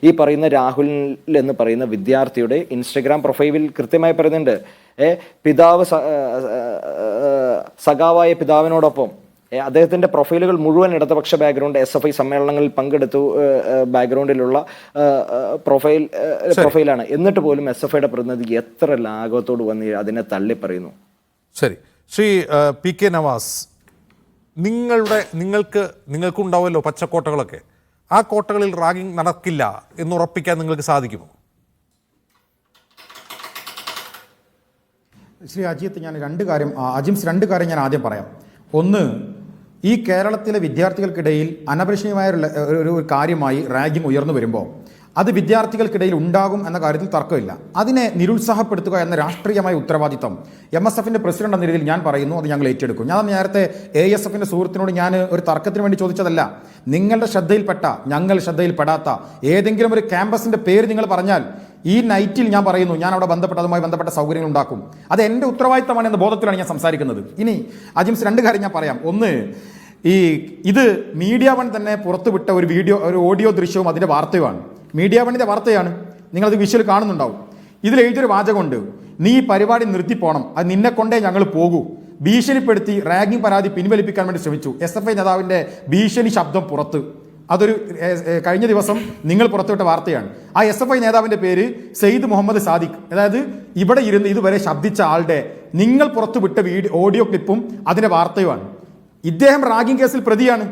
ഈ പറയുന്ന രാഹുൽ എന്ന് പറയുന്ന വിദ്യാർത്ഥിയുടെ ഇൻസ്റ്റഗ്രാം പ്രൊഫൈലിൽ കൃത്യമായി പറയുന്നുണ്ട്, പിതാവ് സഖാവായ പിതാവിനോടൊപ്പം അദ്ദേഹത്തിൻ്റെ പ്രൊഫൈലുകൾ മുഴുവൻ ഇടതുപക്ഷ ബാക്ക്ഗ്രൗണ്ട്, SFI സമ്മേളനങ്ങളിൽ പങ്കെടുത്തു ബാക്ക്ഗ്രൗണ്ടിലുള്ള പ്രൊഫൈലാണ്. എന്നിട്ട് പോലും SFIയുടെ പ്രതിനിധി എത്ര ലാഘവത്തോട് വന്ന് അതിനെ തള്ളി പറയുന്നു. ശരി, ശ്രീ PK നവാസ്, നിങ്ങൾക്കുണ്ടാവുമല്ലോ പച്ചക്കോട്ടകളൊക്കെ, ആ കോട്ടകളിൽ റാഗിംഗ് നടക്കില്ല എന്ന് ഉറപ്പിക്കാൻ നിങ്ങൾക്ക് സാധിക്കുമോ? ശ്രീ അജിത്ത്, ഞാൻ രണ്ട് കാര്യം ഞാൻ ആദ്യം പറയാം. ഒന്ന്, ഈ കേരളത്തിലെ വിദ്യാർത്ഥികൾക്കിടയിൽ അനഭിലഷണീയമായ ഒരു കാര്യമായി റാഗിംഗ് ഉയർന്നു വരുമ്പോൾ അത് വിദ്യാർത്ഥികൾക്കിടയിൽ ഉണ്ടാകും എന്ന കാര്യത്തിൽ തർക്കമില്ല. അതിനെ നിരുത്സാഹപ്പെടുത്തുക എന്ന രാഷ്ട്രീയമായ ഉത്തരവാദിത്തം MSFന്റെ പ്രസിഡന്റ് എന്ന രീതിയിൽ ഞാൻ പറയുന്നു, അത് ഞങ്ങൾ ഏറ്റെടുക്കും. ഞാൻ നേരത്തെ ASFന്റെ സുഹൃത്തിനോട് ഞാൻ ഒരു തർക്കത്തിന് വേണ്ടി ചോദിച്ചതല്ല. നിങ്ങളുടെ ശ്രദ്ധയിൽപ്പെട്ട, ഞങ്ങൾ ശ്രദ്ധയിൽപ്പെടാത്ത ഏതെങ്കിലും ഒരു ക്യാമ്പസിന്റെ പേര് നിങ്ങൾ പറഞ്ഞാൽ ഈ നൈറ്റിൽ ഞാൻ പറയുന്നു, ഞാൻ അവിടെ അതുമായി ബന്ധപ്പെട്ട സൗകര്യങ്ങൾ ഉണ്ടാക്കും. അത് എൻ്റെ ഉത്തരവാദിത്തമാണ് എന്ന ബോധത്തിലാണ് ഞാൻ സംസാരിക്കുന്നത്. ഇനി അജിംസ്, രണ്ട് കാര്യം ഞാൻ പറയാം. ഒന്ന്, ഇത് മീഡിയ വൺ തന്നെ പുറത്തുവിട്ട ഒരു ഓഡിയോ ദൃശ്യവും അതിൻ്റെ വാർത്തയുമാണ്. മീഡിയ വണ്ണിൻ്റെ വാർത്തയാണ്, നിങ്ങളത് വിഷ്വൽ കാണുന്നുണ്ടാവും. ഇതിൽ എഴുതിയൊരു വാചകമുണ്ട്, നീ ഈ പരിപാടി നിർത്തിപ്പോണം, അത് നിന്നെ കൊണ്ടേ ഞങ്ങൾ പോകൂ. ഭീഷണിപ്പെടുത്തി റാഗിംഗ് പരാതി പിൻവലിപ്പിക്കാൻ വേണ്ടി ശ്രമിച്ചു. SFI നേതാവിൻ്റെ ഭീഷണി ശബ്ദം പുറത്ത്. അതൊരു കഴിഞ്ഞ ദിവസം നിങ്ങൾ പുറത്തുവിട്ട വാർത്തയാണ്. ആ SFI നേതാവിൻ്റെ പേര് സെയ്ദ് മുഹമ്മദ് സാദിഖ്. അതായത് ഇവിടെ ഇരുന്ന് ഇതുവരെ ശബ്ദിച്ച ആളുടെ നിങ്ങൾ പുറത്തുവിട്ട ഓഡിയോ ക്ലിപ്പും അതിൻ്റെ വാർത്തയുമാണ്. ഇദ്ദേഹം റാഗിംഗ് കേസിൽ പ്രതിയാണ്.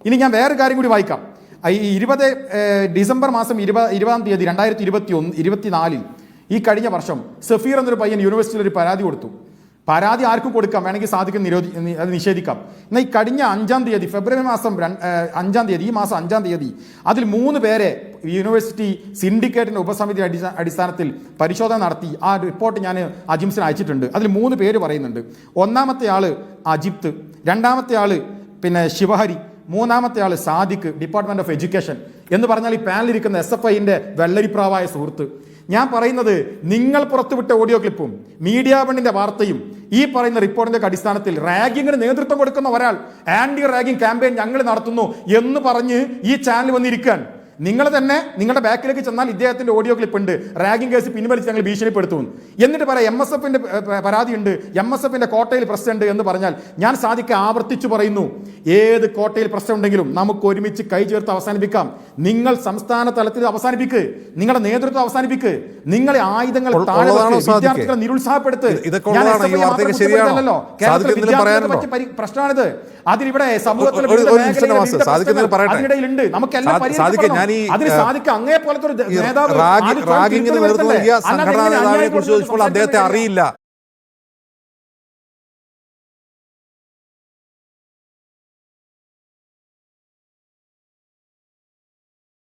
ഇനി ഞാൻ വേറെ കാര്യം കൂടി വായിക്കാം. ഡിസംബർ മാസം 20-ാം തീയതി 2024 ഈ കഴിഞ്ഞ വർഷം സഫീർ എന്നൊരു പയ്യൻ യൂണിവേഴ്സിറ്റിയിൽ ഒരു പരാതി കൊടുത്തു. പരാതി ആർക്കും കൊടുക്കാം, വേണമെങ്കിൽ സാധിക്കും അത് നിഷേധിക്കാം. എന്നാൽ ഈ കഴിഞ്ഞ 5-ാം തീയതി, ഫെബ്രുവരി മാസം 5-ാം തീയതി, ഈ മാസം 5-ാം തീയതി അതിൽ 3 പേരെ യൂണിവേഴ്സിറ്റി സിൻഡിക്കേറ്റിൻ്റെ ഉപസമിതി അടിസ്ഥാനത്തിൽ പരിശോധന നടത്തി. ആ റിപ്പോർട്ട് ഞാൻ അജിംസിന് അയച്ചിട്ടുണ്ട്. അതിൽ 3 പേര് പറയുന്നുണ്ട്. ഒന്നാമത്തെ ആൾ അജിത്ത്, രണ്ടാമത്തെ ആൾ ശിവഹരി, മൂന്നാമത്തെ ആൾ സാദിഖ്, ഡിപ്പാർട്ട്മെന്റ് ഓഫ് എഡ്യൂക്കേഷൻ. എന്ന് പറഞ്ഞാൽ ഈ പാനലിരിക്കുന്ന SFIന്റെ വെള്ളരിപ്രാവായ സുഹൃത്ത്. ഞാൻ പറയുന്നത്, നിങ്ങൾ പുറത്തുവിട്ട ഓഡിയോ ക്ലിപ്പും മീഡിയ വണ്ണിന്റെ വാർത്തയും ഈ പറയുന്ന റിപ്പോർട്ടിന്റെ അടിസ്ഥാനത്തിൽ റാഗിങ്ങിന് നേതൃത്വം കൊടുക്കുന്ന ഒരാൾ ആന്റി റാഗിംഗ് ക്യാമ്പയിൻ ഞങ്ങൾ നടത്തുന്നു എന്ന് പറഞ്ഞ് ഈ ചാനൽ വന്നിരിക്കാൻ, നിങ്ങൾ തന്നെ നിങ്ങളുടെ ബാക്കിലേക്ക് ചെന്നാൽ ഇദ്ദേഹത്തിന്റെ ഓഡിയോ ക്ലിപ്പ് ഉണ്ട്, റാഗിംഗ് കേസ് പിൻവലിച്ച് ഞങ്ങൾ ഭീഷണിപ്പെടുത്തും. എന്നിട്ട് പറയാം MSFന്റെ പരാതിയുണ്ട്, MSFന്റെ കോട്ടയിൽ പ്രശ്നമുണ്ട് എന്ന് പറഞ്ഞാൽ, ഞാൻ സാധിക്കെ ആവർത്തിച്ചു പറയുന്നു, ഏത് കോട്ടയിൽ പ്രശ്നമുണ്ടെങ്കിലും നമുക്ക് ഒരുമിച്ച് കൈ ചേർത്ത് അവസാനിപ്പിക്കാം. നിങ്ങൾ സംസ്ഥാന തലത്തിൽ അവസാനിപ്പിക്ക്, നിങ്ങളുടെ നേതൃത്വം അവസാനിപ്പിക്ക്, നിങ്ങളെ ആയുധങ്ങൾ വിദ്യാർത്ഥികളെ നിരുത്സാഹപ്പെടുത്ത്. പ്രശ്നമാണിത്. അതിലിവിടെ സമൂഹത്തിൽ അതിനിടയിലുണ്ട്. നമുക്കെല്ലാം അതിന് സാധിക്കും. അങ്ങേ പോലത്തെ ഒരു നേതാവ് റാഗിങ്ങിന് നേതൃത്വം നൽകിയ സംഘടനാ നേതാവിനെ കുറിച്ച് ചോദിച്ചപ്പോൾ അദ്ദേഹത്തെ അറിയില്ല